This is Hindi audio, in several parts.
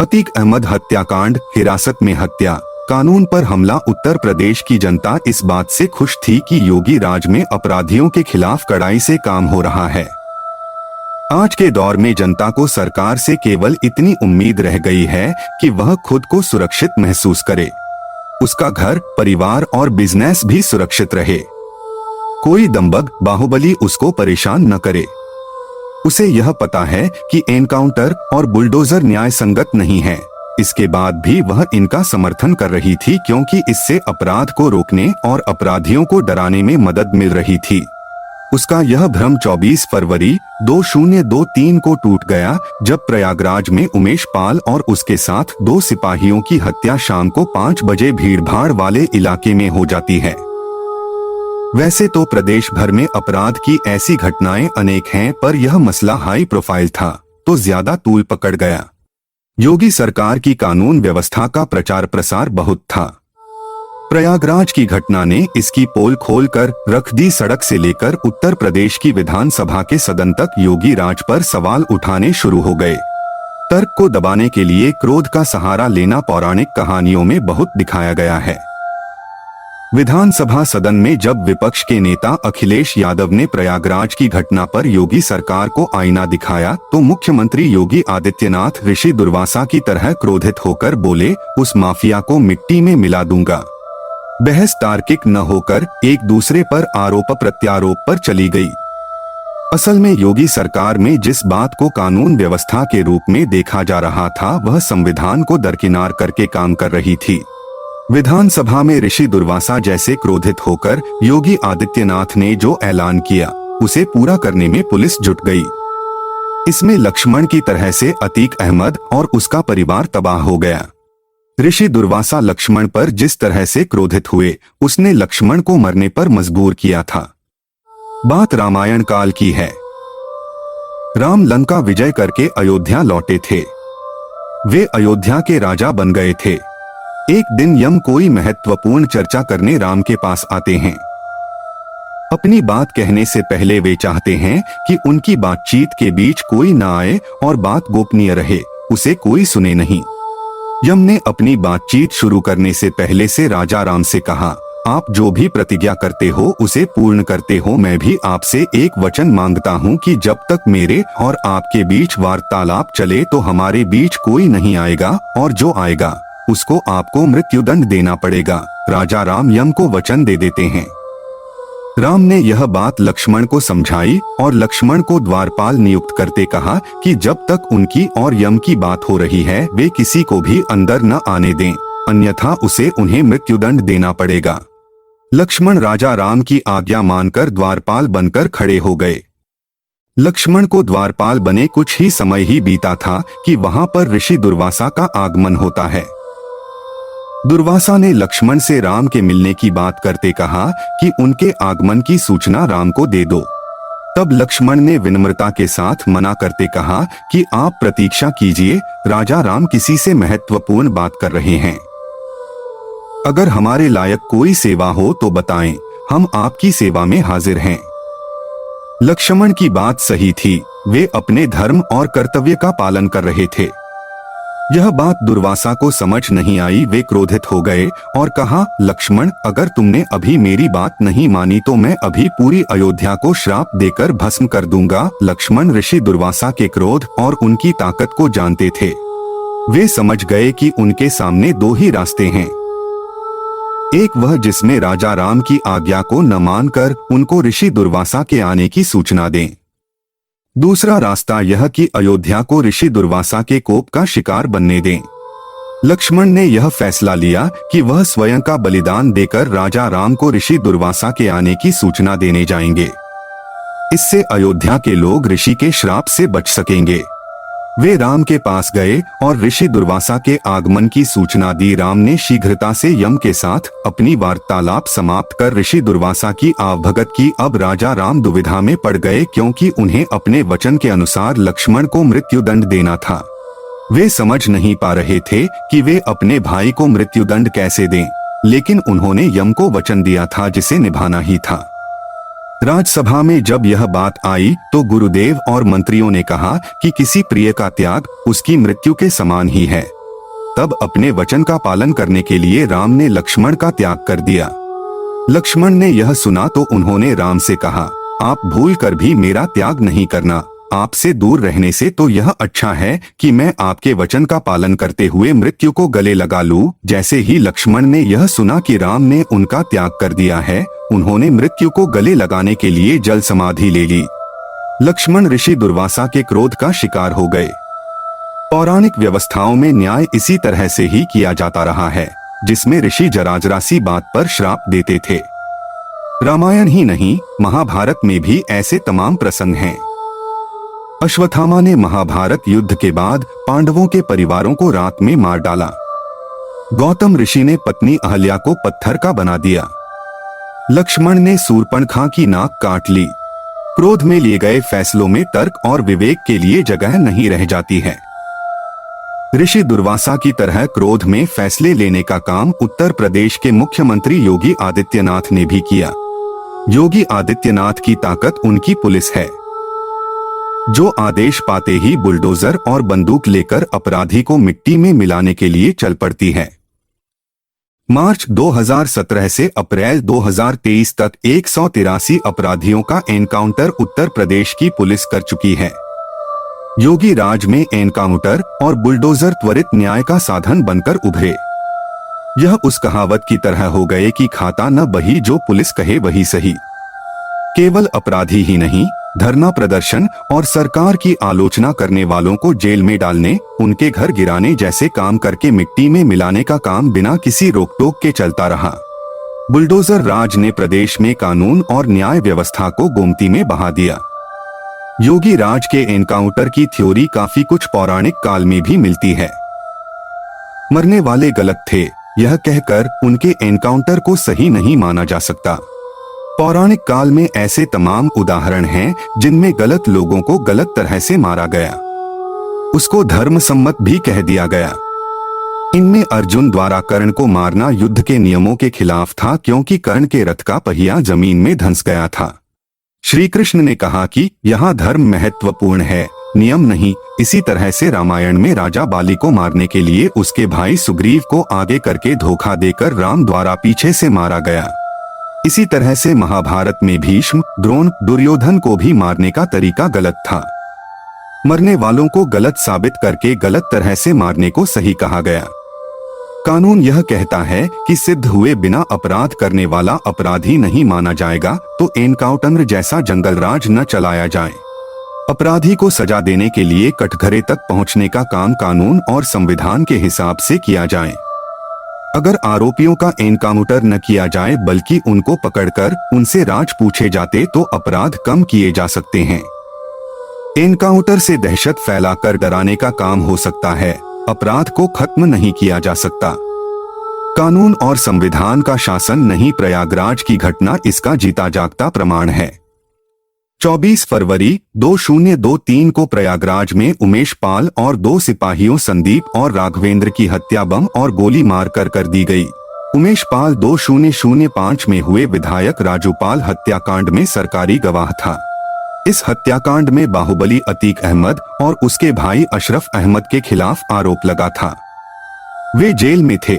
अतीक अहमद हत्याकांड, हिरासत में हत्या, कानून पर हमला। उत्तर प्रदेश की जनता इस बात से खुश थी कि योगी राज में अपराधियों के खिलाफ कड़ाई से काम हो रहा है। आज के दौर में जनता को सरकार से केवल इतनी उम्मीद रह गई है कि वह खुद को सुरक्षित महसूस करे, उसका घर, परिवार और बिजनेस भी सुरक्षित रहे। कोई दंबग, बाहुबली उसको परेशान न करे। उसे यह पता है कि एनकाउंटर और बुलडोजर न्याय संगत नहीं है। इसके बाद भी वह इनका समर्थन कर रही थी क्योंकि इससे अपराध को रोकने और अपराधियों को डराने में मदद मिल रही थी। उसका यह भ्रम 24 फरवरी 2023 को टूट गया जब प्रयागराज में उमेश पाल और उसके साथ 2 सिपाहियों की हत्या शाम को 5 बजे भीड़भाड़ वाले इलाके में हो जाती है। वैसे तो प्रदेश भर में अपराध की ऐसी घटनाएं अनेक हैं, पर यह मसला हाई प्रोफाइल था तो ज्यादा तूल पकड़ गया। योगी सरकार की कानून व्यवस्था का प्रचार प्रसार बहुत था। प्रयागराज की घटना ने इसकी पोल खोलकर रख दी। सड़क से लेकर उत्तर प्रदेश की विधानसभा के सदन तक योगी राज पर सवाल उठाने शुरू हो गए। तर्क को दबाने के लिए क्रोध का सहारा लेना पौराणिक कहानियों में बहुत दिखाया गया है। विधानसभा सदन में जब विपक्ष के नेता अखिलेश यादव ने प्रयागराज की घटना पर योगी सरकार को आईना दिखाया तो मुख्यमंत्री योगी आदित्यनाथ ऋषि दुर्वासा की तरह क्रोधित होकर बोले, उस माफिया को मिट्टी में मिला दूंगा। बहस तार्किक न होकर एक दूसरे पर आरोप प्रत्यारोप पर चली गई। असल में योगी सरकार में जिस बात को कानून व्यवस्था के रूप में देखा जा रहा था वह संविधान को दरकिनार करके काम कर रही थी। विधानसभा में ऋषि दुर्वासा जैसे क्रोधित होकर योगी आदित्यनाथ ने जो ऐलान किया उसे पूरा करने में पुलिस जुट गई। इसमें लक्ष्मण की तरह से अतीक अहमद और उसका परिवार तबाह हो गया। ऋषि दुर्वासा लक्ष्मण पर जिस तरह से क्रोधित हुए उसने लक्ष्मण को मरने पर मजबूर किया था। बात रामायण काल की है। राम लंका विजय करके अयोध्या लौटे थे। वे अयोध्या के राजा बन गए थे। एक दिन यम कोई महत्वपूर्ण चर्चा करने राम के पास आते हैं। अपनी बात कहने से पहले वे चाहते हैं कि उनकी बातचीत के बीच कोई ना आए और बात गोपनीय रहे, उसे कोई सुने नहीं। यम ने अपनी बातचीत शुरू करने से पहले से राजा राम से कहा, आप जो भी प्रतिज्ञा करते हो उसे पूर्ण करते हो। मैं भी आपसे एक वचन मांगता हूँ कि जब तक मेरे और आपके बीच वार्तालाप चले तो हमारे बीच कोई नहीं आएगा और जो आएगा उसको आपको मृत्युदंड देना पड़ेगा। राजा राम यम को वचन दे देते हैं। राम ने यह बात लक्ष्मण को समझाई और लक्ष्मण को द्वारपाल नियुक्त करते कहा कि जब तक उनकी और यम की बात हो रही है वे किसी को भी अंदर न आने दें, अन्यथा उसे उन्हें मृत्युदंड देना पड़ेगा। लक्ष्मण राजा राम की आज्ञा मानकर द्वारपाल बनकर खड़े हो गए। लक्ष्मण को द्वारपाल बने कुछ ही समय ही बीता था कि वहां पर ऋषि दुर्वासा का आगमन होता है। दुर्वासा ने लक्ष्मण से राम के मिलने की बात करते कहा कि उनके आगमन की सूचना राम को दे दो। तब लक्ष्मण ने विनम्रता के साथ मना करते कहा कि आप प्रतीक्षा कीजिए, राजा राम किसी से महत्वपूर्ण बात कर रहे हैं। अगर हमारे लायक कोई सेवा हो तो बताएं, हम आपकी सेवा में हाजिर हैं। लक्ष्मण की बात सही थी, वे अपने धर्म और कर्तव्य का पालन कर रहे थे। यह बात दुर्वासा को समझ नहीं आई। वे क्रोधित हो गए और कहा, लक्ष्मण अगर तुमने अभी मेरी बात नहीं मानी तो मैं अभी पूरी अयोध्या को श्राप देकर भस्म कर दूंगा। लक्ष्मण ऋषि दुर्वासा के क्रोध और उनकी ताकत को जानते थे। वे समझ गए कि उनके सामने 2 ही रास्ते हैं। एक वह जिसमें राजा राम की आज्ञा को न मानकर उनको ऋषि दुर्वासा के आने की सूचना दें। दूसरा रास्ता यह कि अयोध्या को ऋषि दुर्वासा के कोप का शिकार बनने दें। लक्ष्मण ने यह फैसला लिया कि वह स्वयं का बलिदान देकर राजा राम को ऋषि दुर्वासा के आने की सूचना देने जाएंगे। इससे अयोध्या के लोग ऋषि के श्राप से बच सकेंगे। वे राम के पास गए और ऋषि दुर्वासा के आगमन की सूचना दी। राम ने शीघ्रता से यम के साथ अपनी वार्तालाप समाप्त कर ऋषि दुर्वासा की आवभगत की। अब राजा राम दुविधा में पड़ गए क्योंकि उन्हें अपने वचन के अनुसार लक्ष्मण को मृत्युदंड देना था। वे समझ नहीं पा रहे थे कि वे अपने भाई को मृत्युदंड कैसे दें, लेकिन उन्होंने यम को वचन दिया था जिसे निभाना ही था। राज्यसभा में जब यह बात आई तो गुरुदेव और मंत्रियों ने कहा कि किसी प्रिय का त्याग उसकी मृत्यु के समान ही है। तब अपने वचन का पालन करने के लिए राम ने लक्ष्मण का त्याग कर दिया। लक्ष्मण ने यह सुना तो उन्होंने राम से कहा, आप भूल कर भी मेरा त्याग नहीं करना। आपसे दूर रहने से तो यह अच्छा है कि मैं आपके वचन का पालन करते हुए मृत्यु को गले लगा लूं। जैसे ही लक्ष्मण ने यह सुना कि राम ने उनका त्याग कर दिया है, उन्होंने मृत्यु को गले लगाने के लिए जल समाधि ले ली। लक्ष्मण ऋषि दुर्वासा के क्रोध का शिकार हो गए। पौराणिक व्यवस्थाओं में न्याय इसी तरह से ही किया जाता रहा है, जिसमें ऋषि जराजरासी बात पर श्राप देते थे। रामायण ही नहीं, महाभारत में भी ऐसे तमाम प्रसंग हैं। अश्वत्थामा ने महाभारत युद्ध के बाद पांडवों के परिवारों को रात में मार डाला। गौतम ऋषि ने पत्नी अहल्या को पत्थर का बना दिया। लक्ष्मण ने शूर्पणखा की नाक काट ली। क्रोध में लिए गए फैसलों में तर्क और विवेक के लिए जगह नहीं रह जाती है। ऋषि दुर्वासा की तरह क्रोध में फैसले लेने का काम उत्तर प्रदेश के मुख्यमंत्री योगी आदित्यनाथ ने भी किया। योगी आदित्यनाथ की ताकत उनकी पुलिस है, जो आदेश पाते ही बुलडोजर और बंदूक लेकर अपराधी को मिट्टी में मिलाने के लिए चल पड़ती है। मार्च 2017 से अप्रैल 2023 तक 183 अपराधियों का एनकाउंटर उत्तर प्रदेश की पुलिस कर चुकी है। योगी राज में एनकाउंटर और बुलडोजर त्वरित न्याय का साधन बनकर उभरे। यह उस कहावत की तरह हो गए कि खाता न बही जो पुलिस कहे वही सही। केवल अपराधी ही नहीं, धरना प्रदर्शन और सरकार की आलोचना करने वालों को जेल में डालने, उनके घर गिराने जैसे काम करके मिट्टी में मिलाने का काम बिना किसी रोक टोक के चलता रहा। बुलडोजर राज ने प्रदेश में कानून और न्याय व्यवस्था को गोमती में बहा दिया। योगी राज के एनकाउंटर की थ्योरी काफी कुछ पौराणिक काल में भी मिलती है। मरने वाले गलत थे, यह कहकर उनके एनकाउंटर को सही नहीं माना जा सकता। पौराणिक काल में ऐसे तमाम उदाहरण हैं जिनमें गलत लोगों को गलत तरह से मारा गया, उसको धर्म सम्मत भी कह दिया गया। इनमें अर्जुन द्वारा कर्ण को मारना युद्ध के नियमों के खिलाफ था, क्योंकि कर्ण के रथ का पहिया जमीन में धंस गया था। श्री कृष्ण ने कहा कि यहाँ धर्म महत्वपूर्ण है, नियम नहीं। इसी तरह से रामायण में राजा बाली को मारने के लिए उसके भाई सुग्रीव को आगे करके धोखा देकर राम द्वारा पीछे से मारा गया। इसी तरह से महाभारत में भीष्म, द्रोण, दुर्योधन को भी मारने का तरीका गलत था। मरने वालों को गलत साबित करके गलत तरह से मारने को सही कहा गया। कानून यह कहता है कि सिद्ध हुए बिना अपराध करने वाला अपराधी नहीं माना जाएगा, तो एनकाउंटर जैसा जंगल राज न चलाया जाए। अपराधी को सजा देने के लिए कटघरे तक पहुंचने का काम कानून और संविधान के हिसाब से किया जाए। अगर आरोपियों का एनकाउंटर न किया जाए बल्कि उनको पकड़कर उनसे राज पूछे जाते तो अपराध कम किए जा सकते हैं। एनकाउंटर से दहशत फैलाकर डराने का काम हो सकता है, अपराध को खत्म नहीं किया जा सकता। कानून और संविधान का शासन नहीं, प्रयागराज की घटना इसका जीता जागता प्रमाण है। 24 फरवरी 2023 को प्रयागराज में उमेश पाल और 2 सिपाहियों संदीप और राघवेंद्र की हत्या बम और गोली मारकर कर दी गई। उमेश पाल 2005 में हुए विधायक राजू पाल हत्याकांड में सरकारी गवाह था। इस हत्याकांड में बाहुबली अतीक अहमद और उसके भाई अशरफ अहमद के खिलाफ आरोप लगा था। वे जेल में थे।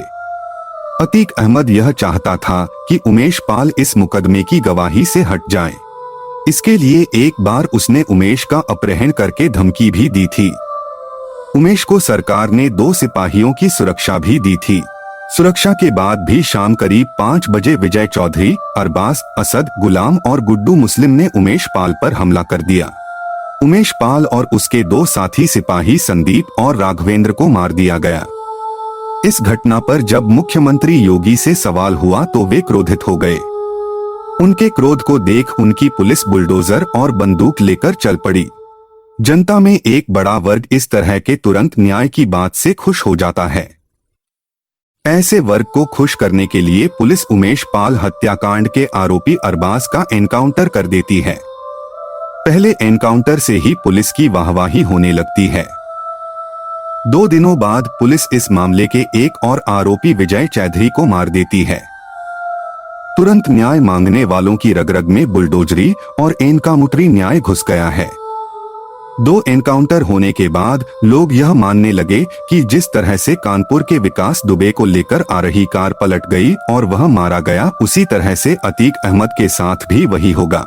अतीक अहमद यह चाहता था कि उमेश पाल इस मुकदमे की गवाही से हट जाए। इसके लिए एक बार उसने उमेश का अपहरण करके धमकी भी दी थी। उमेश को सरकार ने 2 सिपाहियों की सुरक्षा भी दी थी। सुरक्षा के बाद भी शाम करीब 5 बजे विजय चौधरी, अरबाज, असद, गुलाम और गुड्डू मुस्लिम ने उमेश पाल पर हमला कर दिया। उमेश पाल और उसके 2 साथी सिपाही संदीप और राघवेंद्र को मार दिया गया। इस घटना पर जब मुख्यमंत्री योगी से सवाल हुआ तो वे क्रोधित हो गए। उनके क्रोध को देख उनकी पुलिस बुलडोजर और बंदूक लेकर चल पड़ी। जनता में एक बड़ा वर्ग इस तरह के तुरंत न्याय की बात से खुश हो जाता है। ऐसे वर्ग को खुश करने के लिए पुलिस उमेश पाल हत्याकांड के आरोपी अरबाज का एनकाउंटर कर देती है। पहले एनकाउंटर से ही पुलिस की वाहवाही होने लगती है। 2 दिनों बाद पुलिस इस मामले के एक और आरोपी विजय चौधरी को मार देती है। तुरंत न्याय मांगने वालों की रग रग में बुलडोजरी और एनकाउंटरी न्याय घुस गया है। 2 एनकाउंटर होने के बाद लोग यह मानने लगे कि जिस तरह से कानपुर के विकास दुबे को लेकर आ रही कार पलट गई और वह मारा गया, उसी तरह से अतीक अहमद के साथ भी वही होगा।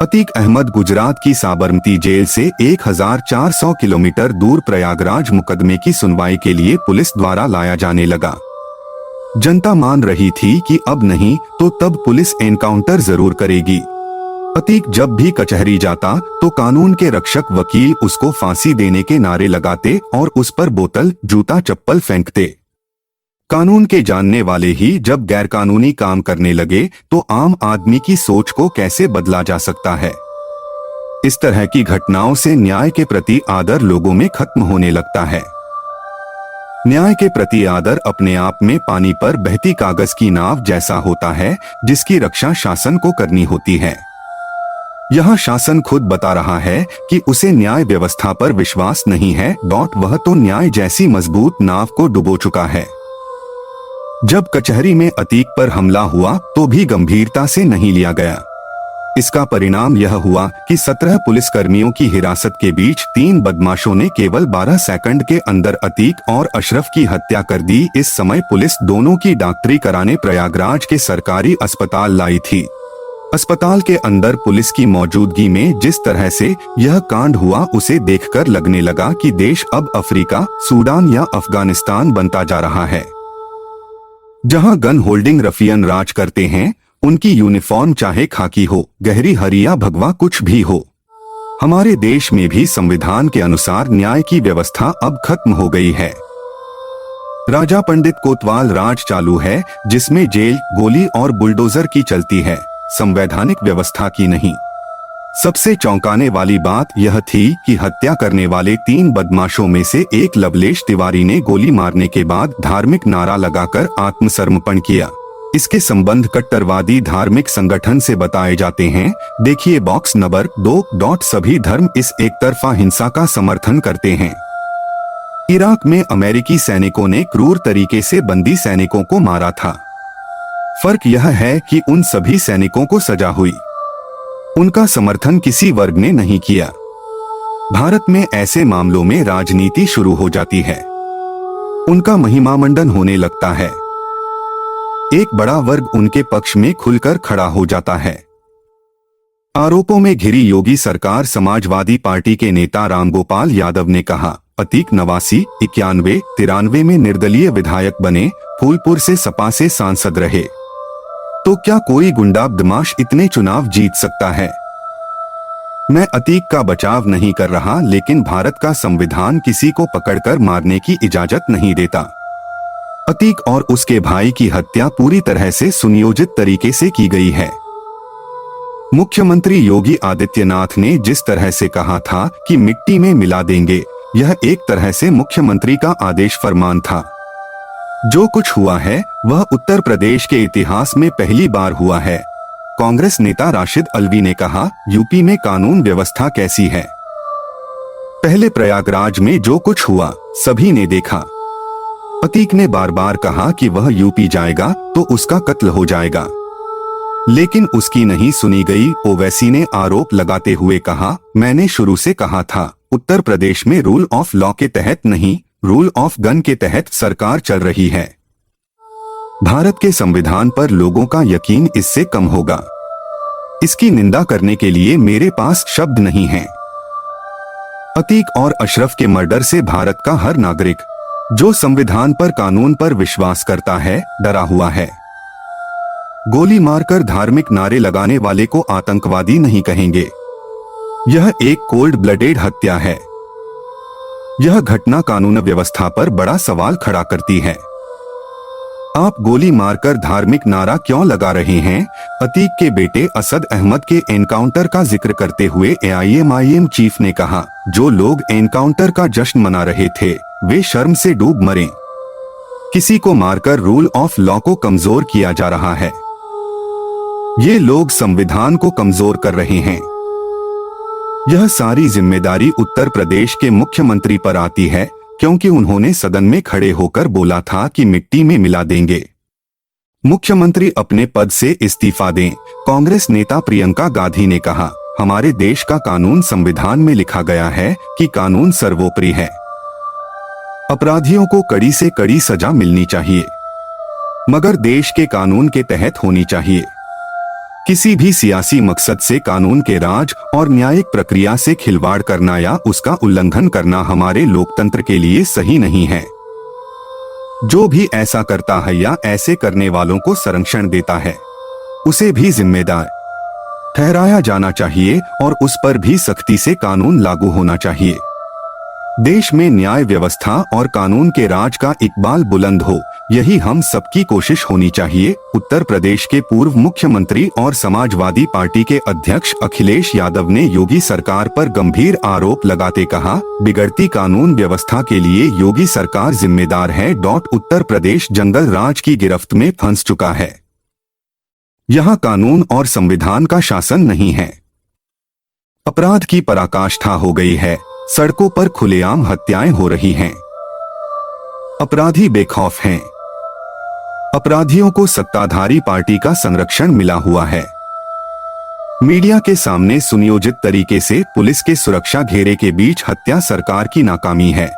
अतीक अहमद गुजरात की साबरमती जेल से 1400 किलोमीटर दूर प्रयागराज मुकदमे की सुनवाई के लिए पुलिस द्वारा लाया जाने लगा। जनता मान रही थी कि अब नहीं तो तब पुलिस एनकाउंटर जरूर करेगी। अतीक जब भी कचहरी जाता तो कानून के रक्षक वकील उसको फांसी देने के नारे लगाते और उस पर बोतल, जूता, चप्पल फेंकते। कानून के जानने वाले ही जब गैरकानूनी काम करने लगे तो आम आदमी की सोच को कैसे बदला जा सकता है। इस तरह की घटनाओं से न्याय के प्रति आदर लोगों में खत्म होने लगता है। न्याय के प्रति आदर अपने आप में पानी पर बहती कागज की नाव जैसा होता है, जिसकी रक्षा शासन को करनी होती है। यह शासन खुद बता रहा है कि उसे न्याय व्यवस्था पर विश्वास नहीं है। वह तो न्याय जैसी मजबूत नाव को डुबो चुका है। जब कचहरी में अतीक पर हमला हुआ तो भी गंभीरता से नहीं लिया गया। इसका परिणाम यह हुआ कि 17 पुलिसकर्मियों की हिरासत के बीच 3 बदमाशों ने केवल 12 सेकंड के अंदर अतीक और अशरफ की हत्या कर दी। इस समय पुलिस दोनों की डॉक्टरी कराने प्रयागराज के सरकारी अस्पताल लाई थी। अस्पताल के अंदर पुलिस की मौजूदगी में जिस तरह से यह कांड हुआ, उसे देखकर लगने लगा कि देश अब अफ्रीका, सूडान या अफगानिस्तान बनता जा रहा है, जहां गन होल्डिंग रफियन राज करते हैं। उनकी यूनिफॉर्म चाहे खाकी हो, गहरी हरी या भगवा कुछ भी हो, हमारे देश में भी संविधान के अनुसार न्याय की व्यवस्था अब खत्म हो गई है। राजा पंडित कोतवाल राज चालू है, जिसमें जेल, गोली और बुलडोजर की चलती है, संवैधानिक व्यवस्था की नहीं। सबसे चौंकाने वाली बात यह थी कि हत्या करने वाले 3 बदमाशों में से एक लवलेश तिवारी ने गोली मारने के बाद धार्मिक नारा लगाकर आत्मसमर्पण किया। इसके संबंध कट्टरवादी धार्मिक संगठन से बताए जाते हैं। देखिए बॉक्स नंबर 2। सभी धर्म इस एकतरफा हिंसा का समर्थन करते हैं। इराक में अमेरिकी सैनिकों ने क्रूर तरीके से बंदी सैनिकों को मारा था। फर्क यह है कि उन सभी सैनिकों को सजा हुई, उनका समर्थन किसी वर्ग ने नहीं किया। भारत में ऐसे मामलों में राजनीति शुरू हो जाती है, उनका महिमामंडन होने लगता है। एक बड़ा वर्ग उनके पक्ष में खुलकर खड़ा हो जाता है। आरोपों में घिरी योगी सरकार। समाजवादी पार्टी के नेता रामगोपाल यादव ने कहा, अतीक 89, 91, 93 में निर्दलीय विधायक बने, फूलपुर से सपा से सांसद रहे, तो क्या कोई गुंडा बदमाश इतने चुनाव जीत सकता है? मैं अतीक का बचाव नहीं कर रहा, लेकिन भारत का संविधान किसी को पकड़कर मारने की इजाजत नहीं देता। अतीक और उसके भाई की हत्या पूरी तरह से सुनियोजित तरीके से की गई है। मुख्यमंत्री योगी आदित्यनाथ ने जिस तरह से कहा था कि मिट्टी में मिला देंगे, यह एक तरह से मुख्यमंत्री का आदेश फरमान था। जो कुछ हुआ है वह उत्तर प्रदेश के इतिहास में पहली बार हुआ है। कांग्रेस नेता राशिद अल्वी ने कहा, यूपी में कानून व्यवस्था कैसी है? पहले प्रयागराज में जो कुछ हुआ सभी ने देखा। अतीक ने बार बार कहा कि वह यूपी जाएगा तो उसका कत्ल हो जाएगा, लेकिन उसकी नहीं सुनी गई। ओवैसी ने आरोप लगाते हुए कहा, मैंने शुरू से कहा था, उत्तर प्रदेश में रूल ऑफ लॉ के तहत नहीं, रूल ऑफ गन के तहत सरकार चल रही है। भारत के संविधान पर लोगों का यकीन इससे कम होगा। इसकी निंदा करने के लिए मेरे पास शब्द नहीं हैं। अतीक और अशरफ के मर्डर से भारत का हर नागरिक जो संविधान पर, कानून पर विश्वास करता है, डरा हुआ है। गोली मारकर धार्मिक नारे लगाने वाले को आतंकवादी नहीं कहेंगे। यह एक कोल्ड ब्लडेड हत्या है। यह घटना कानून व्यवस्था पर बड़ा सवाल खड़ा करती है। आप गोली मारकर धार्मिक नारा क्यों लगा रहे हैं? अतीक के बेटे असद अहमद के एनकाउंटर का जिक्र करते हुए AIMIM चीफ ने कहा, जो लोग एनकाउंटर का जश्न मना रहे थे वे शर्म से डूब मरे। किसी को मारकर रूल ऑफ लॉ को कमजोर किया जा रहा है। ये लोग संविधान को कमजोर कर रहे हैं। यह सारी जिम्मेदारी उत्तर प्रदेश के मुख्यमंत्री पर आती है, क्योंकि उन्होंने सदन में खड़े होकर बोला था कि मिट्टी में मिला देंगे। मुख्यमंत्री अपने पद से इस्तीफा दें। कांग्रेस नेता प्रियंका गांधी ने कहा, हमारे देश का कानून संविधान में लिखा गया है कि कानून सर्वोपरि है। अपराधियों को कड़ी से कड़ी सजा मिलनी चाहिए, मगर देश के कानून के तहत होनी चाहिए। किसी भी सियासी मकसद से कानून के राज और न्यायिक प्रक्रिया से खिलवाड़ करना या उसका उल्लंघन करना हमारे लोकतंत्र के लिए सही नहीं है। जो भी ऐसा करता है या ऐसे करने वालों को संरक्षण देता है, उसे भी जिम्मेदार ठहराया जाना चाहिए और उस पर भी सख्ती से कानून लागू होना चाहिए। देश में न्याय व्यवस्था और कानून के राज का इकबाल बुलंद हो, यही हम सबकी कोशिश होनी चाहिए। उत्तर प्रदेश के पूर्व मुख्यमंत्री और समाजवादी पार्टी के अध्यक्ष अखिलेश यादव ने योगी सरकार पर गंभीर आरोप लगाते कहा, बिगड़ती कानून व्यवस्था के लिए योगी सरकार जिम्मेदार है। उत्तर प्रदेश जंगल राज की गिरफ्त में फंस चुका है। यहाँ कानून और संविधान का शासन नहीं है। अपराध की पराकाष्ठा हो गई है। सड़कों पर खुलेआम हत्याएं हो रही हैं। अपराधी बेखौफ हैं। अपराधियों को सत्ताधारी पार्टी का संरक्षण मिला हुआ है। मीडिया के सामने सुनियोजित तरीके से पुलिस के सुरक्षा घेरे के बीच हत्या सरकार की नाकामी है।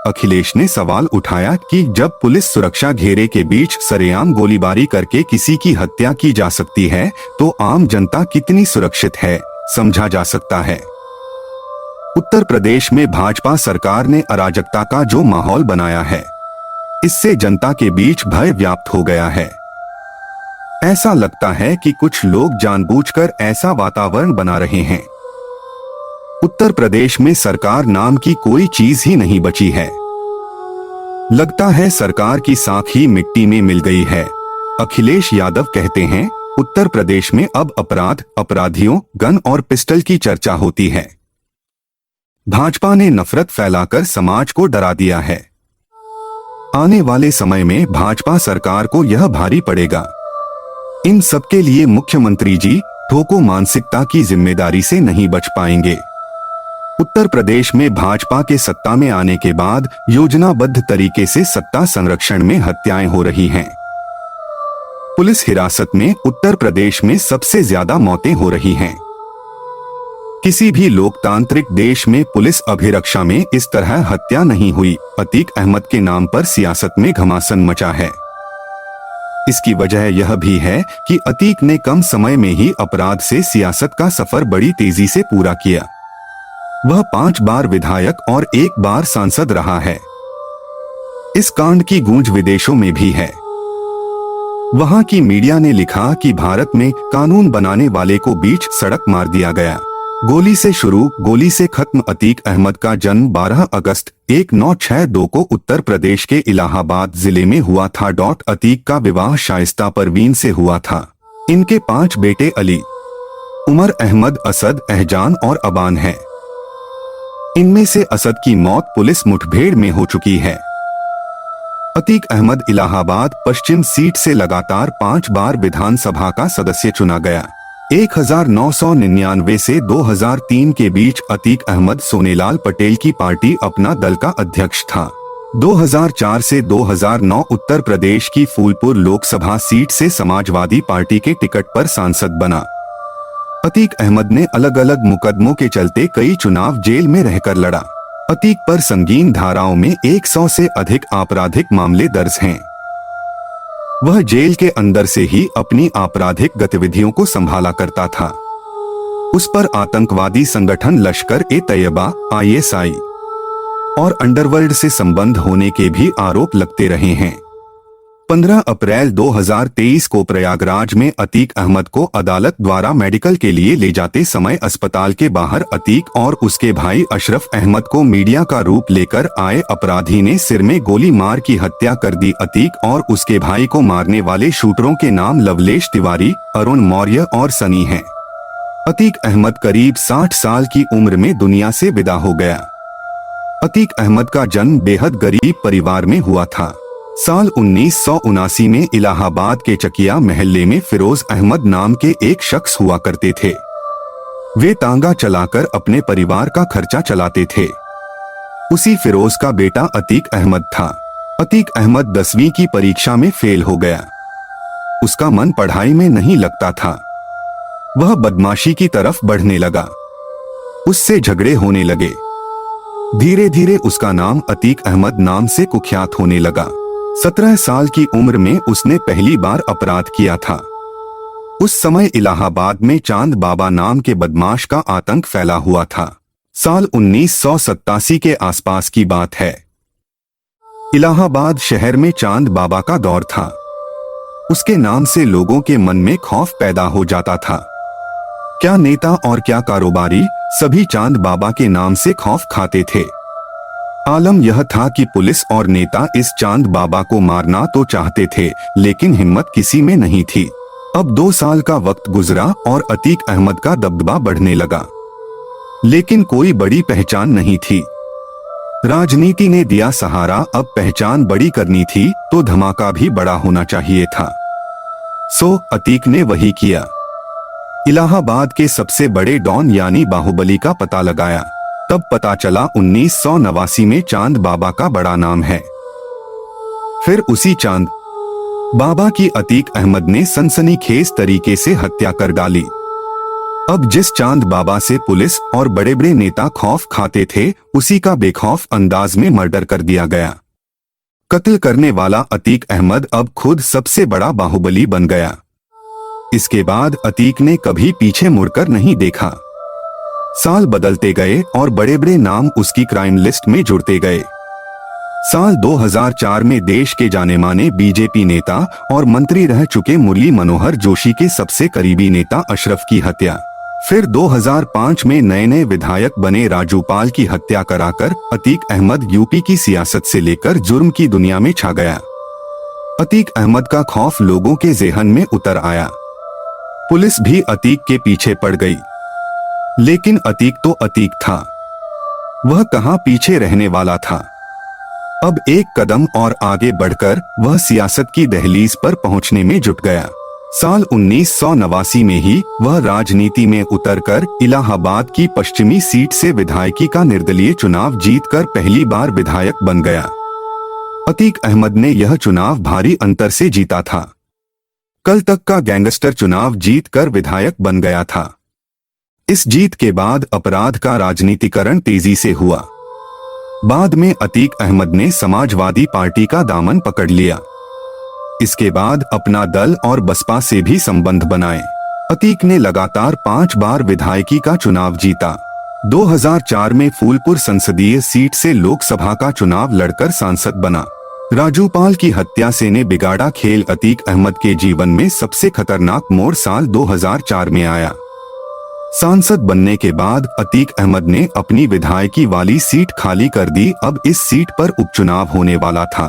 अखिलेश ने सवाल उठाया कि जब पुलिस सुरक्षा घेरे के बीच सरेआम गोलीबारी करके किसी की हत्या की जा सकती है, तो आम जनता कितनी सुरक्षित है, समझा जा सकता है। उत्तर प्रदेश में भाजपा सरकार ने अराजकता का जो माहौल बनाया है, इससे जनता के बीच भय व्याप्त हो गया है। ऐसा लगता है कि कुछ लोग जानबूझकर ऐसा वातावरण बना रहे हैं। उत्तर प्रदेश में सरकार नाम की कोई चीज ही नहीं बची है। लगता है सरकार की साख ही मिट्टी में मिल गई है। अखिलेश यादव कहते हैं, उत्तर प्रदेश में अब अपराध, अपराधियों, गन और पिस्टल की चर्चा होती है। भाजपा ने नफरत फैलाकर समाज को डरा दिया है। आने वाले समय में भाजपा सरकार को यह भारी पड़ेगा। इन सबके लिए मुख्यमंत्री जी ठोको मानसिकता की जिम्मेदारी से नहीं बच पाएंगे। उत्तर प्रदेश में भाजपा के सत्ता में आने के बाद योजनाबद्ध तरीके से सत्ता संरक्षण में हत्याएं हो रही हैं। पुलिस हिरासत में उत्तर प्रदेश में सबसे ज्यादा मौतें हो रही हैं। किसी भी लोकतांत्रिक देश में पुलिस अभिरक्षा में इस तरह हत्या नहीं हुई। अतीक अहमद के नाम पर सियासत में घमासान मचा है। इसकी वजह यह भी है कि अतीक ने कम समय में ही अपराध से सियासत का सफर बड़ी तेजी से पूरा किया। वह 5 बार विधायक और 1 बार सांसद रहा है। इस कांड की गूंज विदेशों में भी है। वहां की मीडिया ने लिखा कि भारत में कानून बनाने वाले को बीच सड़क मार दिया गया। गोली से शुरू, गोली से खत्म। अतीक अहमद का जन्म 12 अगस्त 1962 को उत्तर प्रदेश के इलाहाबाद जिले में हुआ था। अतीक का विवाह शाइस्ता परवीन से हुआ था। इनके 5 बेटे अली, उमर अहमद, असद, एहजान और अबान हैं। इनमें से असद की मौत पुलिस मुठभेड़ में हो चुकी है। अतीक अहमद इलाहाबाद पश्चिम सीट से लगातार 5 बार विधानसभा का सदस्य चुना गया। 1999 से 2003 के बीच अतीक अहमद सोनेलाल पटेल की पार्टी अपना दल का अध्यक्ष था। 2004 से 2009 उत्तर प्रदेश की फूलपुर लोकसभा सीट से समाजवादी पार्टी के टिकट पर सांसद बना। अतीक अहमद ने अलग अलग मुकदमों के चलते कई चुनाव जेल में रहकर लड़ा। अतीक पर संगीन धाराओं में 100 से अधिक आपराधिक मामले दर्ज हैं। वह जेल के अंदर से ही अपनी आपराधिक गतिविधियों को संभाला करता था। उस पर आतंकवादी संगठन लश्कर-ए-तैयबा, ISI और अंडरवर्ल्ड से संबंध होने के भी आरोप लगते रहे हैं। 15 अप्रैल 2023 को प्रयागराज में अतीक अहमद को अदालत द्वारा मेडिकल के लिए ले जाते समय अस्पताल के बाहर अतीक और उसके भाई अशरफ अहमद को मीडिया का रूप लेकर आए अपराधी ने सिर में गोली मार की हत्या कर दी। अतीक और उसके भाई को मारने वाले शूटरों के नाम लवलेश तिवारी, अरुण मौर्य और सनी हैं। अतीक अहमद करीब 60 साल की उम्र में दुनिया से विदा हो गया। अतीक अहमद का जन्म बेहद गरीब परिवार में हुआ था। साल 1979 में इलाहाबाद के चकिया महल्ले में फिरोज अहमद नाम के एक शख्स हुआ करते थे। वे तांगा चलाकर अपने परिवार का खर्चा चलाते थे। उसी फिरोज का बेटा अतीक अहमद था। अतीक अहमद 10वीं की परीक्षा में फेल हो गया। उसका मन पढ़ाई में नहीं लगता था। वह बदमाशी की तरफ बढ़ने लगा। उससे झगड़े होने लगे। धीरे धीरे उसका नाम अतीक अहमद नाम से कुख्यात होने लगा। 17 साल की उम्र में उसने पहली बार अपराध किया था। उस समय इलाहाबाद में चांद बाबा नाम के बदमाश का आतंक फैला हुआ था। साल 1987 के आसपास की बात है। इलाहाबाद शहर में चांद बाबा का दौर था। उसके नाम से लोगों के मन में खौफ पैदा हो जाता था। क्या नेता और क्या कारोबारी, सभी चांद बाबा के नाम से खौफ खाते थे। आलम यह था कि पुलिस और नेता इस चांद बाबा को मारना तो चाहते थे, लेकिन हिम्मत किसी में नहीं थी। अब 2 साल का वक्त गुजरा और अतीक अहमद का दबदबा बढ़ने लगा, लेकिन कोई बड़ी पहचान नहीं थी। राजनीति ने दिया सहारा, अब पहचान बड़ी करनी थी तो धमाका भी बड़ा होना चाहिए था। सो अतीक ने वही किया। इलाहाबाद के सबसे बड़े डॉन यानी बाहुबली का पता लगाया। तब पता चला 1989 में चांद बाबा का बड़ा नाम है। फिर उसी चांद बाबा की अतीक अहमद ने सनसनीखेज तरीके से हत्या कर डाली। अब जिस चांद बाबा से पुलिस और बड़े बड़े नेता खौफ खाते थे, उसी का बेखौफ अंदाज में मर्डर कर दिया गया। कत्ल करने वाला अतीक अहमद अब खुद सबसे बड़ा बाहुबली बन गया। इसके बाद अतीक ने कभी पीछे मुड़कर नहीं देखा। साल बदलते गए और बड़े बड़े नाम उसकी क्राइम लिस्ट में जुड़ते गए। साल 2004 में देश के जाने माने बीजेपी नेता और मंत्री रह चुके मुरली मनोहर जोशी के सबसे करीबी नेता अशरफ की हत्या। फिर 2005 में नए नए विधायक बने राजू पाल की हत्या कराकर अतीक अहमद यूपी की सियासत से लेकर जुर्म की दुनिया में छा गया। अतीक अहमद का खौफ लोगों के ज़हन में उतर आया। पुलिस भी अतीक के पीछे पड़ गई, लेकिन अतीक तो अतीक था, वह कहां पीछे रहने वाला था। अब एक कदम और आगे बढ़कर वह सियासत की दहलीज पर पहुंचने में जुट गया। साल 1989 में ही वह राजनीति में उतरकर इलाहाबाद की पश्चिमी सीट से विधायकी का निर्दलीय चुनाव जीतकर पहली बार विधायक बन गया। अतीक अहमद ने यह चुनाव भारी अंतर से जीता था। कल तक का गैंगस्टर चुनाव जीतकर विधायक बन गया था। इस जीत के बाद अपराध का राजनीतिकरण तेजी से हुआ। बाद में अतीक अहमद ने समाजवादी पार्टी का दामन पकड़ लिया। इसके बाद अपना दल और बसपा से भी संबंध बनाए। अतीक ने लगातार 5 बार विधायकी का चुनाव जीता। 2004 में फूलपुर संसदीय सीट से लोकसभा का चुनाव लड़कर सांसद बना। राजू पाल की हत्या से ने बिगाड़ा खेल। अतीक अहमद के जीवन में सबसे खतरनाक मोड़ साल 2004 में आया। सांसद बनने के बाद अतीक अहमद ने अपनी विधायकी वाली सीट खाली कर दी। अब इस सीट पर उपचुनाव होने वाला था।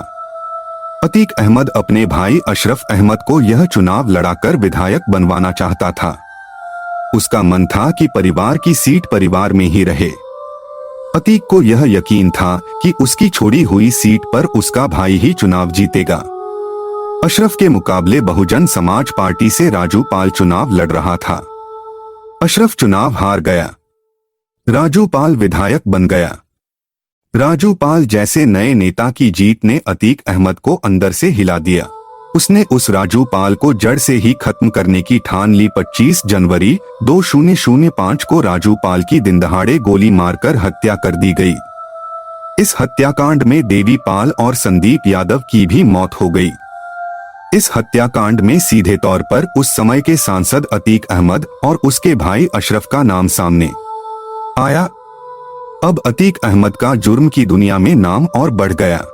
अतीक अहमद अपने भाई अशरफ अहमद को यह चुनाव लड़ाकर विधायक बनवाना चाहता था। उसका मन था कि परिवार की सीट परिवार में ही रहे। अतीक को यह यकीन था कि उसकी छोड़ी हुई सीट पर उसका भाई ही चुनाव जीतेगा। अशरफ के मुकाबले बहुजन समाज पार्टी से राजू पाल चुनाव लड़ रहा था। अशरफ चुनाव हार गया। राजू पाल विधायक बन गया। राजू पाल जैसे नए नेता की जीत ने अतीक अहमद को अंदर से हिला दिया। उसने उस राजू पाल को जड़ से ही खत्म करने की ठान ली। 25 जनवरी 2005 को राजू पाल की दिनदहाड़े गोली मारकर हत्या कर दी गई। इस हत्याकांड में देवी पाल और संदीप यादव की भी मौत हो गई। इस हत्याकांड में सीधे तौर पर उस समय के सांसद अतीक अहमद और उसके भाई अशरफ का नाम सामने आया। अब अतीक अहमद का जुर्म की दुनिया में नाम और बढ़ गया।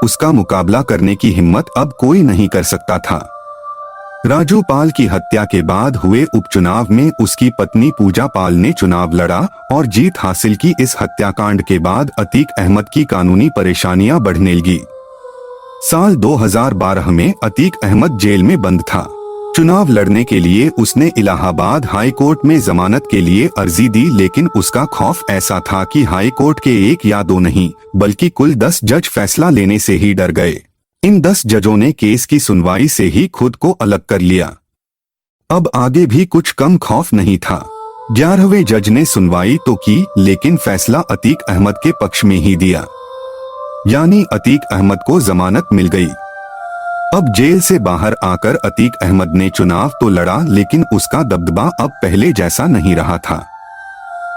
उसका मुकाबला करने की हिम्मत अब कोई नहीं कर सकता था। राजू पाल की हत्या के बाद हुए उपचुनाव में उसकी पत्नी पूजा पाल ने चुनाव लड़ा और जीत हासिल की। इस हत्याकांड के बाद अतीक अहमद की कानूनी परेशानियां बढ़ने लगी। साल 2012 में अतीक अहमद जेल में बंद था। चुनाव लड़ने के लिए उसने इलाहाबाद हाई कोर्ट में जमानत के लिए अर्जी दी, लेकिन उसका खौफ ऐसा था कि हाई कोर्ट के 1 या 2 नहीं बल्कि कुल 10 जज फैसला लेने से ही डर गए। इन 10 जजों ने केस की सुनवाई से ही खुद को अलग कर लिया। अब आगे भी कुछ कम खौफ नहीं था। 11वें जज ने सुनवाई तो की, लेकिन फैसला अतीक अहमद के पक्ष में ही दिया, यानी अतीक अहमद को जमानत मिल गई। अब जेल से बाहर आकर अतीक अहमद ने चुनाव तो लड़ा, लेकिन उसका दबदबा अब पहले जैसा नहीं रहा था।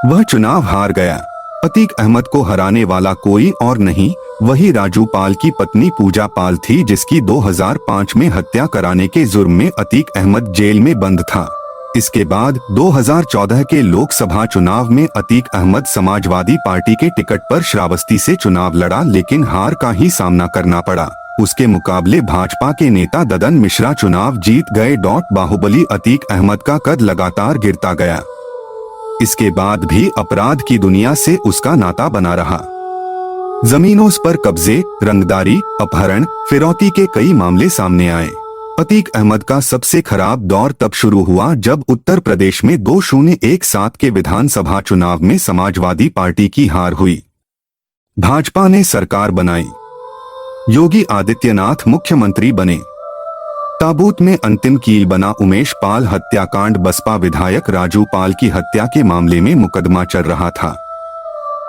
वह चुनाव हार गया। अतीक अहमद को हराने वाला कोई और नहीं, वही राजू पाल की पत्नी पूजा पाल थी, जिसकी 2005 में हत्या कराने के जुर्म में अतीक अहमद जेल में बंद था। इसके बाद 2014 के लोकसभा चुनाव में अतीक अहमद समाजवादी पार्टी के टिकट पर श्रावस्ती से चुनाव लड़ा, लेकिन हार का ही सामना करना पड़ा। उसके मुकाबले भाजपा के नेता ददन मिश्रा चुनाव जीत गए। बाहुबली अतीक अहमद का कद लगातार गिरता गया। इसके बाद भी अपराध की दुनिया से उसका नाता बना रहा। जमीनों पर कब्जे, रंगदारी, अपहरण, फिरौती के कई मामले सामने आए। अतीक अहमद का सबसे खराब दौर तब शुरू हुआ जब उत्तर प्रदेश में 2017 के विधानसभा चुनाव में समाजवादी पार्टी की हार हुई। भाजपा ने सरकार बनाई, योगी आदित्यनाथ मुख्यमंत्री बने। ताबूत में अंतिम कील बना उमेश पाल हत्याकांड। बसपा विधायक राजू पाल की हत्या के मामले में मुकदमा चल रहा था।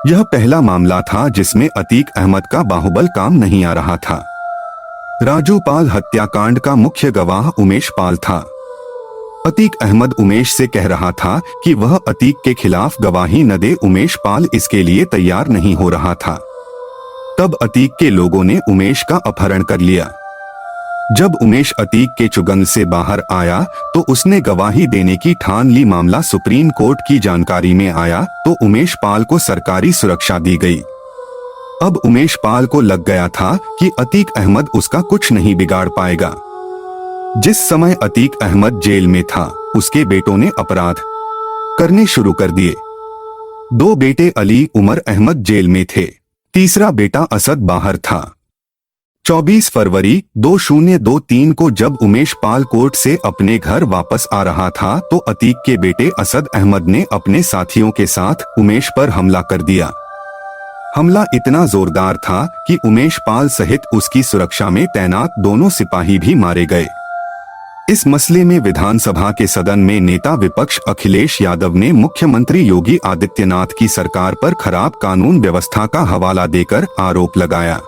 यह पहला मामला था जिसमें अतीक अहमद का बाहुबल काम नहीं आ रहा था। राजू पाल हत्याकांड का मुख्य गवाह उमेश पाल था। अतीक अहमद उमेश से कह रहा था कि वह अतीक के खिलाफ गवाही न दे। उमेश पाल इसके लिए तैयार नहीं हो रहा था। तब अतीक के लोगों ने उमेश का अपहरण कर लिया। जब उमेश अतीक के चुंगल से बाहर आया तो उसने गवाही देने की ठान ली। मामला सुप्रीम कोर्ट की जानकारी में आया तो उमेश पाल को सरकारी सुरक्षा दी गई। अब उमेश पाल को लग गया था कि अतीक अहमद उसका कुछ नहीं बिगाड़ पाएगा। जिस समय अतीक अहमद जेल में था, उसके बेटों ने अपराध करने शुरू कर दिए। 2 बेटे अली उमर अहमद जेल में थे, तीसरा बेटा असद बाहर था। 24 फरवरी 2023 को जब उमेश पाल कोर्ट से अपने घर वापस आ रहा था तो अतीक के बेटे असद अहमद ने अपने साथियों के साथ उमेश पर हमला कर दिया। हमला इतना जोरदार था कि उमेश पाल सहित उसकी सुरक्षा में तैनात दोनों सिपाही भी मारे गए। इस मसले में विधानसभा के सदन में नेता विपक्ष अखिलेश यादव ने मुख्यमंत्री योगी आदित्यनाथ की सरकार पर खराब कानून व्यवस्था का हवाला देकर आरोप लगाया,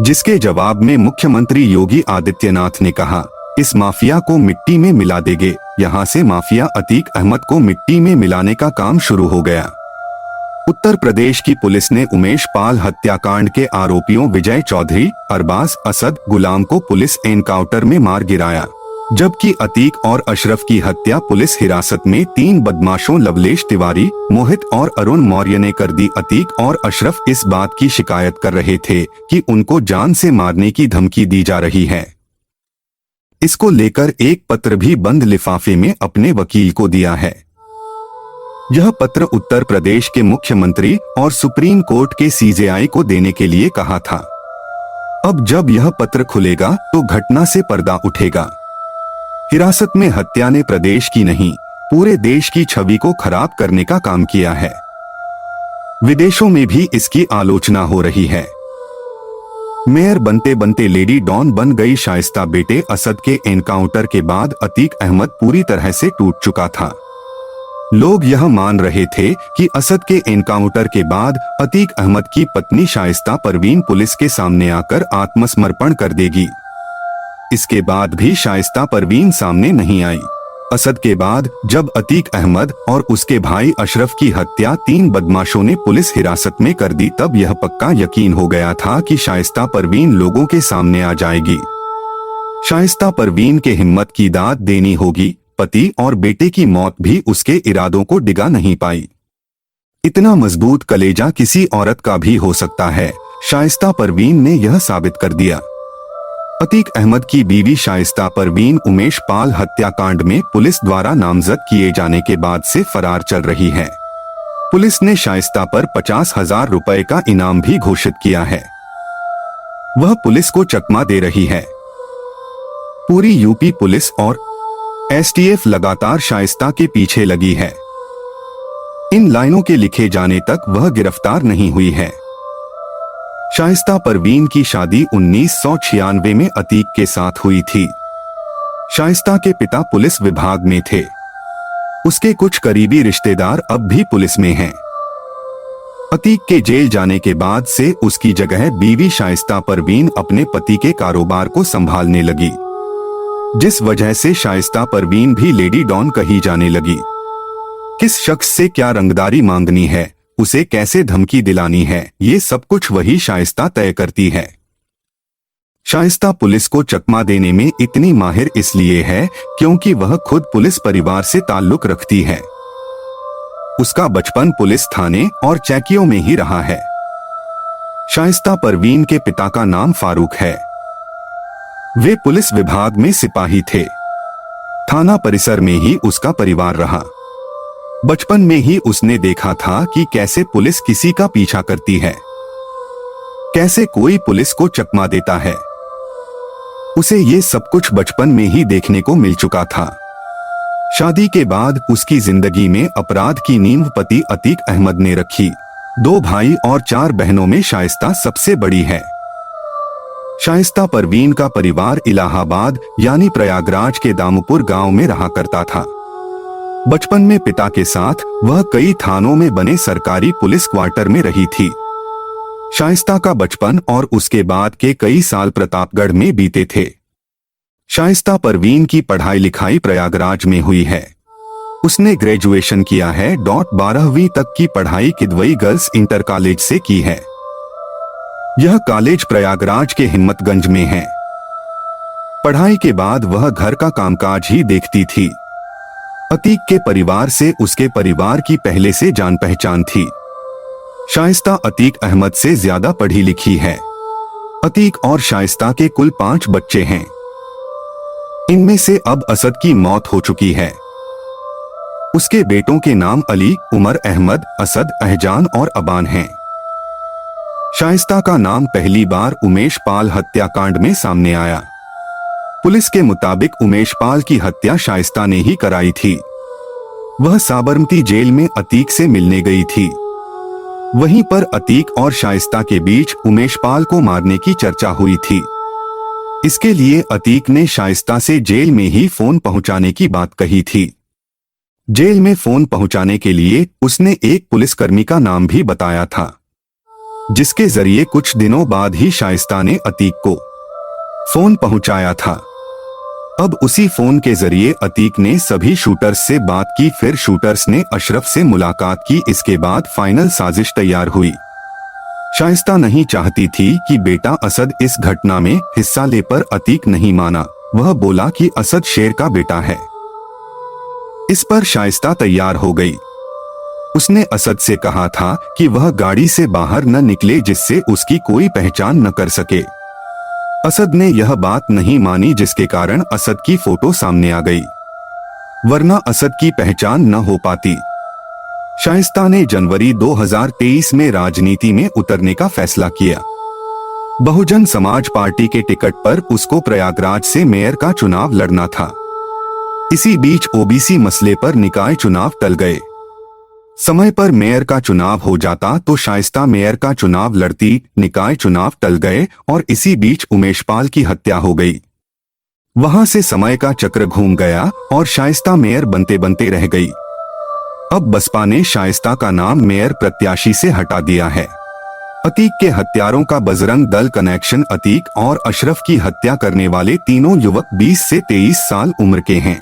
जिसके जवाब में मुख्यमंत्री योगी आदित्यनाथ ने कहा, इस माफिया को मिट्टी में मिला देंगे। यहां से माफिया अतीक अहमद को मिट्टी में मिलाने का काम शुरू हो गया। उत्तर प्रदेश की पुलिस ने उमेश पाल हत्याकांड के आरोपियों विजय चौधरी, अरबाज, असद, गुलाम को पुलिस एनकाउंटर में मार गिराया, जबकि अतीक और अशरफ की हत्या पुलिस हिरासत में 3 बदमाशों लवलेश तिवारी, मोहित और अरुण मौर्य ने कर दी। अतीक और अशरफ इस बात की शिकायत कर रहे थे कि उनको जान से मारने की धमकी दी जा रही है। इसको लेकर एक पत्र भी बंद लिफाफे में अपने वकील को दिया है। यह पत्र उत्तर प्रदेश के मुख्यमंत्री और सुप्रीम कोर्ट के सीजेआई को देने के लिए कहा था। अब जब यह पत्र खुलेगा तो घटना से पर्दा उठेगा। हिरासत में हत्या ने प्रदेश की नहीं, पूरे देश की छवि को खराब करने का काम किया है। विदेशों में भी इसकी आलोचना हो रही है। मेयर बनते बनते लेडी डॉन बन गई शाइस्ता। बेटे असद के एनकाउंटर के बाद अतीक अहमद पूरी तरह से टूट चुका था। लोग यह मान रहे थे कि असद के एनकाउंटर के बाद अतीक अहमद की पत्नी शाइस्ता परवीन पुलिस के सामने आकर आत्मसमर्पण कर देगी। इसके बाद भी शाइस्ता परवीन सामने नहीं आई। असद के बाद जब अतीक अहमद और उसके भाई अशरफ की हत्या 3 बदमाशों ने पुलिस हिरासत में कर दी, तब यह पक्का यकीन हो गया था कि शाइस्ता परवीन लोगों के सामने आ जाएगी। शाइस्ता परवीन के हिम्मत की दाद देनी होगी। पति और बेटे की मौत भी उसके इरादों को डिगा नहीं पाई। इतना मजबूत कलेजा किसी औरत का भी हो सकता है, शाइस्ता परवीन ने यह साबित कर दिया। अतीक अहमद की बीवी शाइस्ता परवीन उमेश पाल हत्याकांड में पुलिस द्वारा नामजद किए जाने के बाद से फरार चल रही है। पुलिस ने शाइस्ता पर 50,000 रुपए का इनाम भी घोषित किया है। वह पुलिस को चकमा दे रही है। पूरी यूपी पुलिस और एसटीएफ लगातार शाइस्ता के पीछे लगी है। इन लाइनों के लिखे जाने तक वह गिरफ्तार नहीं हुई है। शाइस्ता परवीन की शादी 1996 में अतीक के साथ हुई थी। शाइस्ता के पिता पुलिस विभाग में थे। उसके कुछ करीबी रिश्तेदार अब भी पुलिस में हैं। अतीक के जेल जाने के बाद से उसकी जगह बीवी शाइस्ता परवीन अपने पति के कारोबार को संभालने लगी, जिस वजह से शाइस्ता परवीन भी लेडी डॉन कही जाने लगी। किस शख्स से क्या रंगदारी मांगनी है, उसे कैसे धमकी दिलानी है, ये सब कुछ वही शाइस्ता तय करती है। शाइस्ता पुलिस को चकमा देने में इतनी माहिर इसलिए है क्योंकि वह खुद पुलिस परिवार से ताल्लुक रखती है। उसका बचपन पुलिस थाने और चौकियों में ही रहा है। शाइस्ता परवीन के पिता का नाम फारूक है। वे पुलिस विभाग में सिपाही थे। थाना परिसर में ही उसका परिवार रहा। बचपन में ही उसने देखा था कि कैसे पुलिस किसी का पीछा करती है, कैसे कोई पुलिस को चकमा देता है। उसे ये सब कुछ बचपन में ही देखने को मिल चुका था। शादी के बाद उसकी जिंदगी में अपराध की नींव पति अतीक अहमद ने रखी। 2 भाई और 4 बहनों में शाइस्ता सबसे बड़ी है। शाइस्ता परवीन का परिवार इलाहाबाद यानी प्रयागराज के दामपुर गांव में रहा करता था। बचपन में पिता के साथ वह कई थानों में बने सरकारी पुलिस क्वार्टर में रही थी। शाइस्ता का बचपन और उसके बाद के कई साल प्रतापगढ़ में बीते थे। शाइस्ता परवीन की पढ़ाई लिखाई प्रयागराज में हुई है। उसने ग्रेजुएशन किया है। 12वीं तक की पढ़ाई किदवई गर्ल्स इंटर कॉलेज से की है। यह कॉलेज प्रयागराज के हिम्मतगंज में है। पढ़ाई के बाद वह घर का कामकाज ही देखती थी। अतीक के परिवार से उसके परिवार की पहले से जान पहचान थी। शाइस्ता अतीक अहमद से ज्यादा पढ़ी लिखी है। अतीक और शाइस्ता के कुल 5 बच्चे हैं। इनमें से अब असद की मौत हो चुकी है। उसके बेटों के नाम अली, उमर अहमद, असद, अहजान और अबान हैं। शाइस्ता का नाम पहली बार उमेश पाल हत्याकांड में सामने आया। पुलिस के मुताबिक उमेश पाल की हत्या शाइस्ता ने ही कराई थी। वह साबरमती जेल में अतीक से मिलने गई थी। वहीं पर अतीक और शाइस्ता के बीच उमेश पाल को मारने की चर्चा हुई थी। इसके लिए अतीक ने शाइस्ता से जेल में ही फोन पहुंचाने की बात कही थी। जेल में फोन पहुंचाने के लिए उसने एक पुलिसकर्मी का नाम भी बताया था, जिसके जरिए कुछ दिनों बाद ही शाइस्ता ने अतीक को फोन पहुंचाया था। अब उसी फोन के जरिए अतीक ने सभी शूटर्स से बात की। फिर शूटर्स ने अशरफ से मुलाकात की। इसके बाद फाइनल साजिश तैयार हुई। शाइस्ता नहीं चाहती थी कि बेटा असद इस घटना में हिस्सा ले, पर अतीक नहीं माना। वह बोला कि असद शेर का बेटा है। इस पर शाइस्ता तैयार हो गई। उसने असद से कहा था कि वह गाड़ी से बाहर न निकले जिससे उसकी कोई पहचान न कर सके। असद ने यह बात नहीं मानी, जिसके कारण असद की फोटो सामने आ गई, वरना असद की पहचान न हो पाती। शाइस्ता ने जनवरी 2023 में राजनीति में उतरने का फैसला किया। बहुजन समाज पार्टी के टिकट पर उसको प्रयागराज से मेयर का चुनाव लड़ना था। इसी बीच ओबीसी मसले पर निकाय चुनाव टल गए। समय पर मेयर का चुनाव हो जाता तो शाइस्ता मेयर का चुनाव लड़ती। निकाय चुनाव टल गए और इसी बीच उमेश पाल की हत्या हो गई। वहां से समय का चक्र घूम गया और शाइस्ता मेयर बनते बनते रह गई। अब बसपा ने शाइस्ता का नाम मेयर प्रत्याशी से हटा दिया है। अतीक के हत्यारों का बजरंग दल कनेक्शन। अतीक और अशरफ की हत्या करने वाले तीनों युवक 20 से 23 साल उम्र के हैं।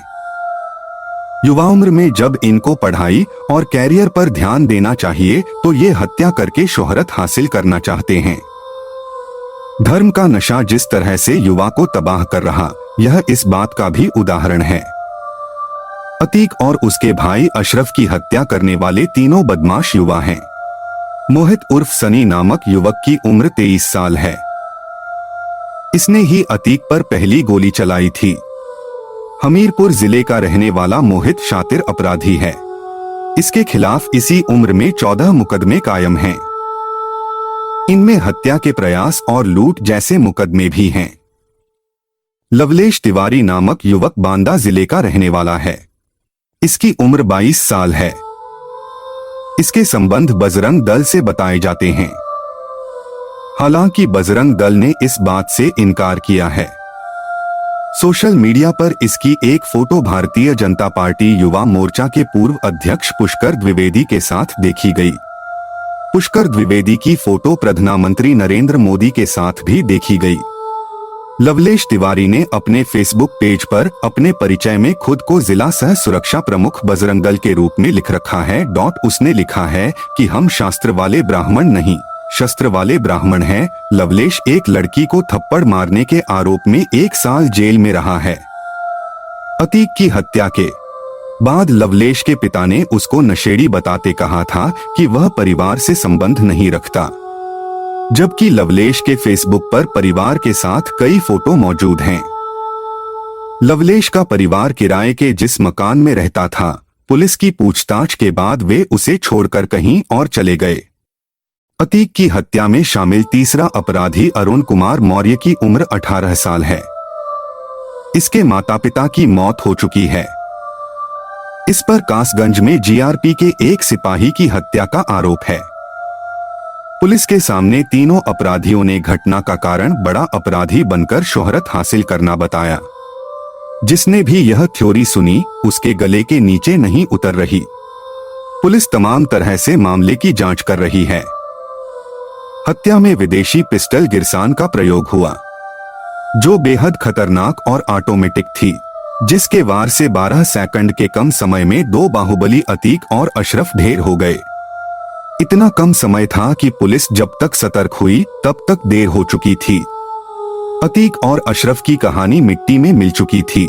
युवा उम्र में जब इनको पढ़ाई और कैरियर पर ध्यान देना चाहिए तो ये हत्या करके शोहरत हासिल करना चाहते हैं। धर्म का नशा जिस तरह से युवा को तबाह कर रहा, यह इस बात का भी उदाहरण है। अतीक और उसके भाई अशरफ की हत्या करने वाले तीनों बदमाश युवा हैं। मोहित उर्फ सनी नामक युवक की उम्र 23 साल है। इसने ही अतीक पर पहली गोली चलाई थी। हमीरपुर जिले का रहने वाला मोहित शातिर अपराधी है। इसके खिलाफ इसी उम्र में 14 मुकदमे कायम हैं। इनमें हत्या के प्रयास और लूट जैसे मुकदमे भी हैं। लवलेश तिवारी नामक युवक बांदा जिले का रहने वाला है। इसकी उम्र 22 साल है। इसके संबंध बजरंग दल से बताए जाते हैं। हालांकि बजरंग दल ने इस बात से इनकार किया है। सोशल मीडिया पर इसकी एक फोटो भारतीय जनता पार्टी युवा मोर्चा के पूर्व अध्यक्ष पुष्कर द्विवेदी के साथ देखी गई। पुष्कर द्विवेदी की फोटो प्रधानमंत्री नरेंद्र मोदी के साथ भी देखी गई। लवलेश तिवारी ने अपने फेसबुक पेज पर अपने परिचय में खुद को जिला सह सुरक्षा प्रमुख बजरंग दल के रूप में लिख रखा है। उसने लिखा है कि हम शास्त्र वाले ब्राह्मण नहीं, शस्त्र वाले ब्राह्मण हैं। लवलेश एक लड़की को थप्पड़ मारने के आरोप में 1 साल जेल में रहा है। अतीक की हत्या के बाद लवलेश के पिता ने उसको नशेड़ी बताते कहा था कि वह परिवार से संबंध नहीं रखता, जबकि लवलेश के फेसबुक पर परिवार के साथ कई फोटो मौजूद हैं। लवलेश का परिवार किराए के जिस मकान में रहता था, पुलिस की पूछताछ के बाद वे उसे छोड़कर कहीं और चले गए। अतीक की हत्या में शामिल तीसरा अपराधी अरुण कुमार मौर्य की उम्र 18 साल है। इसके माता पिता की मौत हो चुकी है। इस पर कासगंज में जीआरपी के एक सिपाही की हत्या का आरोप है। पुलिस के सामने तीनों अपराधियों ने घटना का कारण बड़ा अपराधी बनकर शोहरत हासिल करना बताया। जिसने भी यह थ्योरी सुनी, उसके गले के नीचे नहीं उतर रही। पुलिस तमाम तरह से मामले की जांच कर रही है। हत्या में विदेशी पिस्टल गिरसान का प्रयोग हुआ, जो बेहद खतरनाक और ऑटोमेटिक थी, जिसके वार से 12 सेकंड के कम समय में 2 बाहुबली अतीक और अशरफ ढेर हो गए। इतना कम समय था कि पुलिस जब तक सतर्क हुई तब तक देर हो चुकी थी। अतीक और अशरफ की कहानी मिट्टी में मिल चुकी थी।